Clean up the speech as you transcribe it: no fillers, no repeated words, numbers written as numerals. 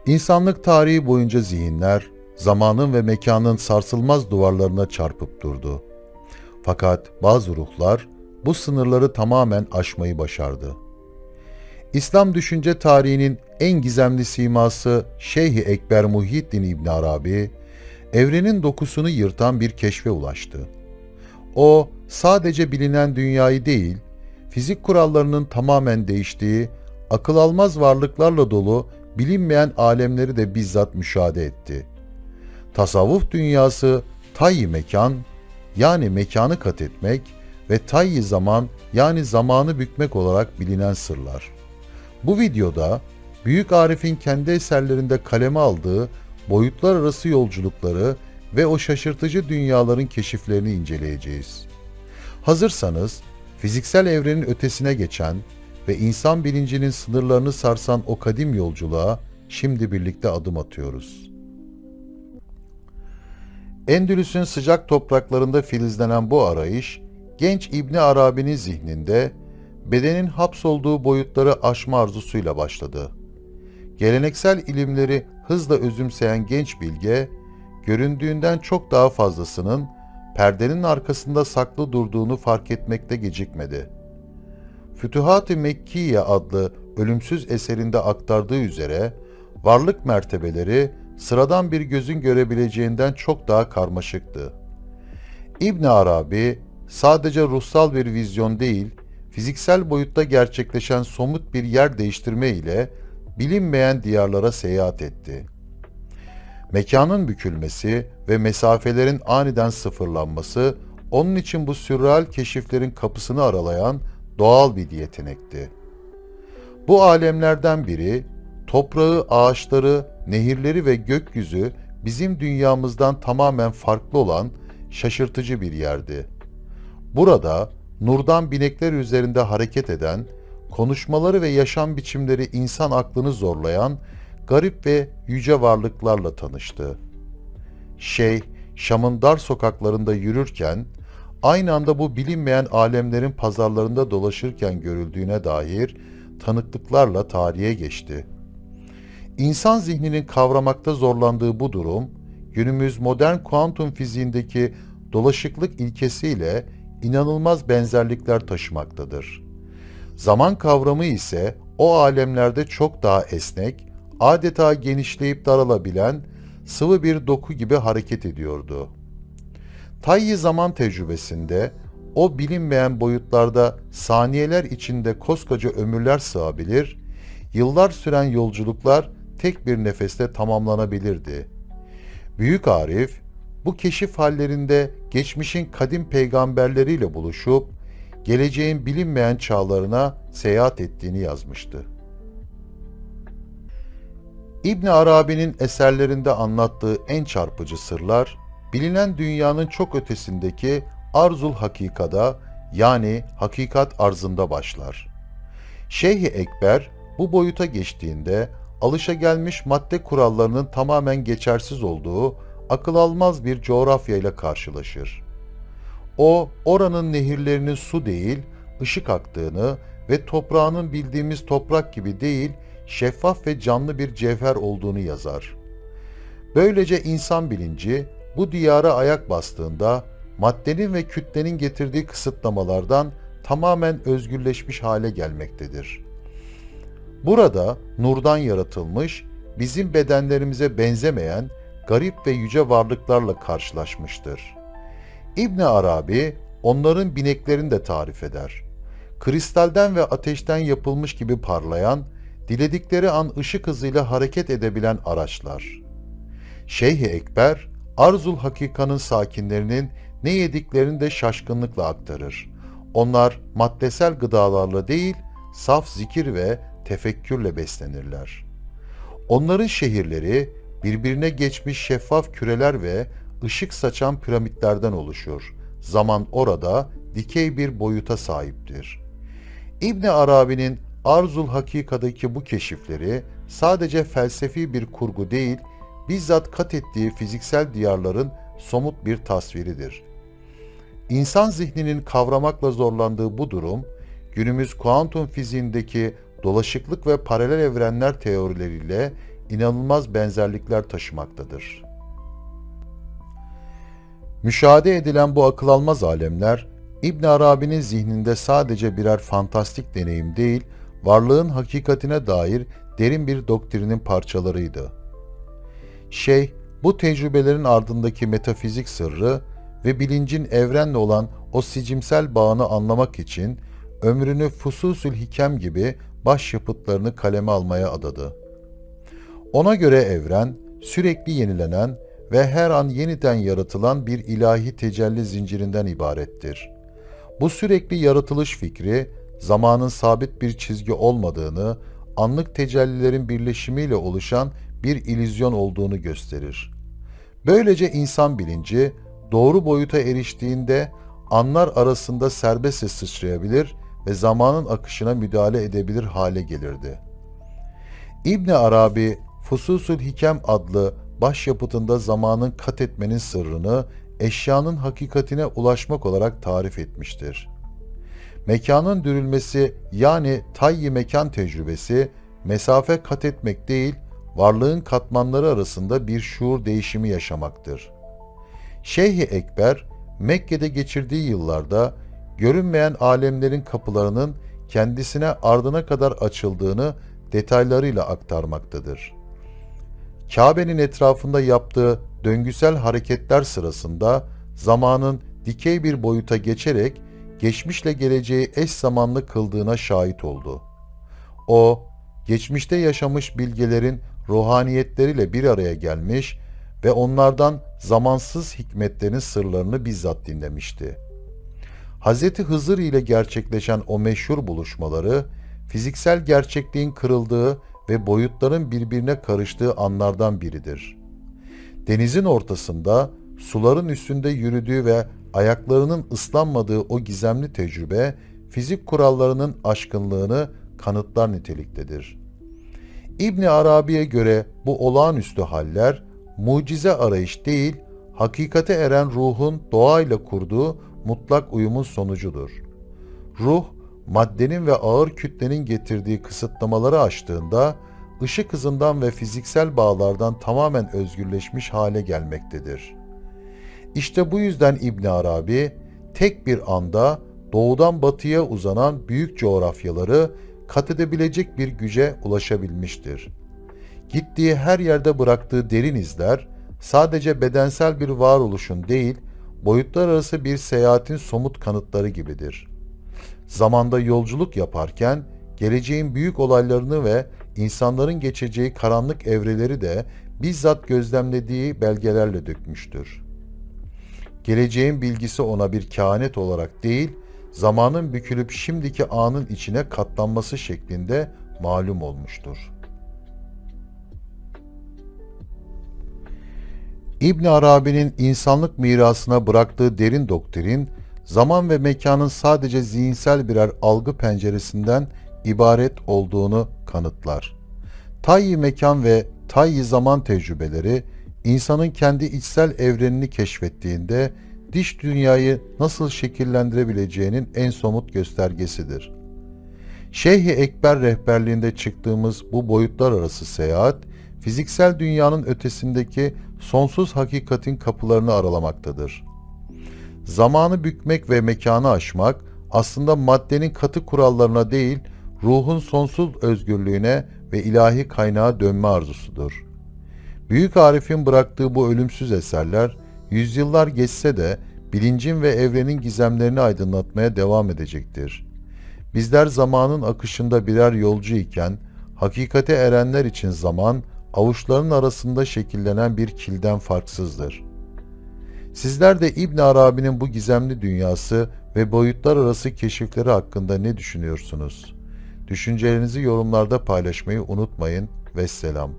İnsanlık tarihi boyunca zihinler, zamanın ve mekanın sarsılmaz duvarlarına çarpıp durdu. Fakat bazı ruhlar bu sınırları tamamen aşmayı başardı. İslam düşünce tarihinin en gizemli siması Şeyh-i Ekber Muhyiddin İbn Arabi, evrenin dokusunu yırtan bir keşfe ulaştı. O, sadece bilinen dünyayı değil, fizik kurallarının tamamen değiştiği, akıl almaz varlıklarla dolu bilinmeyen alemleri de bizzat müşahede etti. Tasavvuf dünyası tayyi mekan, yani mekanı kat etmek ve tayyi zaman, yani zamanı bükmek olarak bilinen sırlar. Bu videoda Büyük Arif'in kendi eserlerinde kaleme aldığı boyutlar arası yolculukları ve o şaşırtıcı dünyaların keşiflerini inceleyeceğiz. Hazırsanız, fiziksel evrenin ötesine geçen ve insan bilincinin sınırlarını sarsan o kadim yolculuğa şimdi birlikte adım atıyoruz. Endülüs'ün sıcak topraklarında filizlenen bu arayış, genç İbni Arabi'nin zihninde bedenin hapsolduğu boyutları aşma arzusuyla başladı. Geleneksel ilimleri hızla özümseyen genç bilge, göründüğünden çok daha fazlasının perdenin arkasında saklı durduğunu fark etmekte gecikmedi. Fütuhat-ı Mekkiye adlı ölümsüz eserinde aktardığı üzere, varlık mertebeleri sıradan bir gözün görebileceğinden çok daha karmaşıktı. İbn Arabi, sadece ruhsal bir vizyon değil, fiziksel boyutta gerçekleşen somut bir yer değiştirme ile bilinmeyen diyarlara seyahat etti. Mekanın bükülmesi ve mesafelerin aniden sıfırlanması, onun için bu sürreal keşiflerin kapısını aralayan doğal bir yetenekti. Bu alemlerden biri, toprağı, ağaçları, nehirleri ve gökyüzü bizim dünyamızdan tamamen farklı olan şaşırtıcı bir yerdi. Burada, nurdan binekler üzerinde hareket eden, konuşmaları ve yaşam biçimleri insan aklını zorlayan garip ve yüce varlıklarla tanıştı. Şeyh, Şam'ın dar sokaklarında yürürken, aynı anda bu bilinmeyen alemlerin pazarlarında dolaşırken görüldüğüne dair tanıklıklarla tarihe geçti. İnsan zihninin kavramakta zorlandığı bu durum, günümüz modern kuantum fiziğindeki dolaşıklık ilkesiyle inanılmaz benzerlikler taşımaktadır. Zaman kavramı ise o alemlerde çok daha esnek, adeta genişleyip daralabilen sıvı bir doku gibi hareket ediyordu. Tayyi zaman tecrübesinde o bilinmeyen boyutlarda saniyeler içinde koskoca ömürler sığabilir, yıllar süren yolculuklar tek bir nefeste tamamlanabilirdi. Büyük Arif, bu keşif hallerinde geçmişin kadim peygamberleriyle buluşup, geleceğin bilinmeyen çağlarına seyahat ettiğini yazmıştı. İbn Arabi'nin eserlerinde anlattığı en çarpıcı sırlar, bilinen dünyanın çok ötesindeki arzul hakikada, yani hakikat arzında başlar. Şeyh-i Ekber bu boyuta geçtiğinde alışagelmiş madde kurallarının tamamen geçersiz olduğu akıl almaz bir coğrafyayla karşılaşır. O, oranın nehirlerinin su değil, ışık aktığını ve toprağının bildiğimiz toprak gibi değil, şeffaf ve canlı bir cevher olduğunu yazar. Böylece insan bilinci bu diyara ayak bastığında maddenin ve kütlenin getirdiği kısıtlamalardan tamamen özgürleşmiş hale gelmektedir. Burada nurdan yaratılmış, bizim bedenlerimize benzemeyen garip ve yüce varlıklarla karşılaşmıştır. İbn Arabi onların bineklerini de tarif eder. Kristalden ve ateşten yapılmış gibi parlayan, diledikleri an ışık hızıyla hareket edebilen araçlar. Şeyh-i Ekber, Arzul Hakika'nın sakinlerinin ne yediklerini de şaşkınlıkla aktarır. Onlar maddesel gıdalarla değil, saf zikir ve tefekkürle beslenirler. Onların şehirleri birbirine geçmiş şeffaf küreler ve ışık saçan piramitlerden oluşur. Zaman orada dikey bir boyuta sahiptir. İbn Arabi'nin Arzul Hakika'daki bu keşifleri sadece felsefi bir kurgu değil, bizzat kat ettiği fiziksel diyarların somut bir tasviridir. İnsan zihninin kavramakla zorlandığı bu durum, günümüz kuantum fiziğindeki dolaşıklık ve paralel evrenler teorileriyle inanılmaz benzerlikler taşımaktadır. Müşahede edilen bu akıl almaz alemler, İbn Arabi'nin zihninde sadece birer fantastik deneyim değil, varlığın hakikatine dair derin bir doktrinin parçalarıydı. Şeyh, bu tecrübelerin ardındaki metafizik sırrı ve bilincin evrenle olan o sicimsel bağını anlamak için ömrünü Fususül Hikem gibi başyapıtlarını kaleme almaya adadı. Ona göre evren, sürekli yenilenen ve her an yeniden yaratılan bir ilahi tecelli zincirinden ibarettir. Bu sürekli yaratılış fikri, zamanın sabit bir çizgi olmadığını, anlık tecellilerin birleşimiyle oluşan bir illüzyon olduğunu gösterir. Böylece insan bilinci, doğru boyuta eriştiğinde anlar arasında serbestçe sıçrayabilir ve zamanın akışına müdahale edebilir hale gelirdi. İbn Arabi, Fususül Hikem adlı başyapıtında zamanın kat etmenin sırrını eşyanın hakikatine ulaşmak olarak tarif etmiştir. Mekanın dürülmesi yani tayyi mekan tecrübesi, mesafe kat etmek değil, varlığın katmanları arasında bir şuur değişimi yaşamaktır. Şeyh-i Ekber, Mekke'de geçirdiği yıllarda görünmeyen alemlerin kapılarının kendisine ardına kadar açıldığını detaylarıyla aktarmaktadır. Kabe'nin etrafında yaptığı döngüsel hareketler sırasında zamanın dikey bir boyuta geçerek geçmişle geleceği eş zamanlı kıldığına şahit oldu. O, geçmişte yaşamış bilgelerin ruhaniyetleriyle bir araya gelmiş ve onlardan zamansız hikmetlerin sırlarını bizzat dinlemişti. Hz. Hızır ile gerçekleşen o meşhur buluşmaları, fiziksel gerçekliğin kırıldığı ve boyutların birbirine karıştığı anlardan biridir. Denizin ortasında, suların üstünde yürüdüğü ve ayaklarının ıslanmadığı o gizemli tecrübe, fizik kurallarının aşkınlığını kanıtlar niteliktedir. İbn Arabi'ye göre bu olağanüstü haller, mucize arayış değil, hakikate eren ruhun doğayla kurduğu mutlak uyumun sonucudur. Ruh, maddenin ve ağır kütlenin getirdiği kısıtlamaları aştığında, ışık hızından ve fiziksel bağlardan tamamen özgürleşmiş hale gelmektedir. İşte bu yüzden İbn Arabi, tek bir anda doğudan batıya uzanan büyük coğrafyaları kat edebilecek bir güce ulaşabilmiştir. Gittiği her yerde bıraktığı derin izler, sadece bedensel bir varoluşun değil, boyutlar arası bir seyahatin somut kanıtları gibidir. Zamanda yolculuk yaparken, geleceğin büyük olaylarını ve insanların geçeceği karanlık evreleri de bizzat gözlemlediği belgelerle dökmüştür. Geleceğin bilgisi ona bir kehanet olarak değil, zamanın bükülüp şimdiki anın içine katlanması şeklinde malum olmuştur. İbn Arabi'nin insanlık mirasına bıraktığı derin doktrin, zaman ve mekanın sadece zihinsel birer algı penceresinden ibaret olduğunu kanıtlar. Tayyi mekan ve tayyi zaman tecrübeleri, insanın kendi içsel evrenini keşfettiğinde dış dünyayı nasıl şekillendirebileceğinin en somut göstergesidir. Şeyh-i Ekber rehberliğinde çıktığımız bu boyutlar arası seyahat, fiziksel dünyanın ötesindeki sonsuz hakikatin kapılarını aralamaktadır. Zamanı bükmek ve mekanı aşmak, aslında maddenin katı kurallarına değil, ruhun sonsuz özgürlüğüne ve ilahi kaynağa dönme arzusudur. Büyük Arif'in bıraktığı bu ölümsüz eserler, yüzyıllar geçse de bilincin ve evrenin gizemlerini aydınlatmaya devam edecektir. Bizler zamanın akışında birer yolcu iken, hakikate erenler için zaman, avuçların arasında şekillenen bir kilden farksızdır. Sizler de İbn Arabi'nin bu gizemli dünyası ve boyutlar arası keşifleri hakkında ne düşünüyorsunuz? Düşüncelerinizi yorumlarda paylaşmayı unutmayın. Vesselam.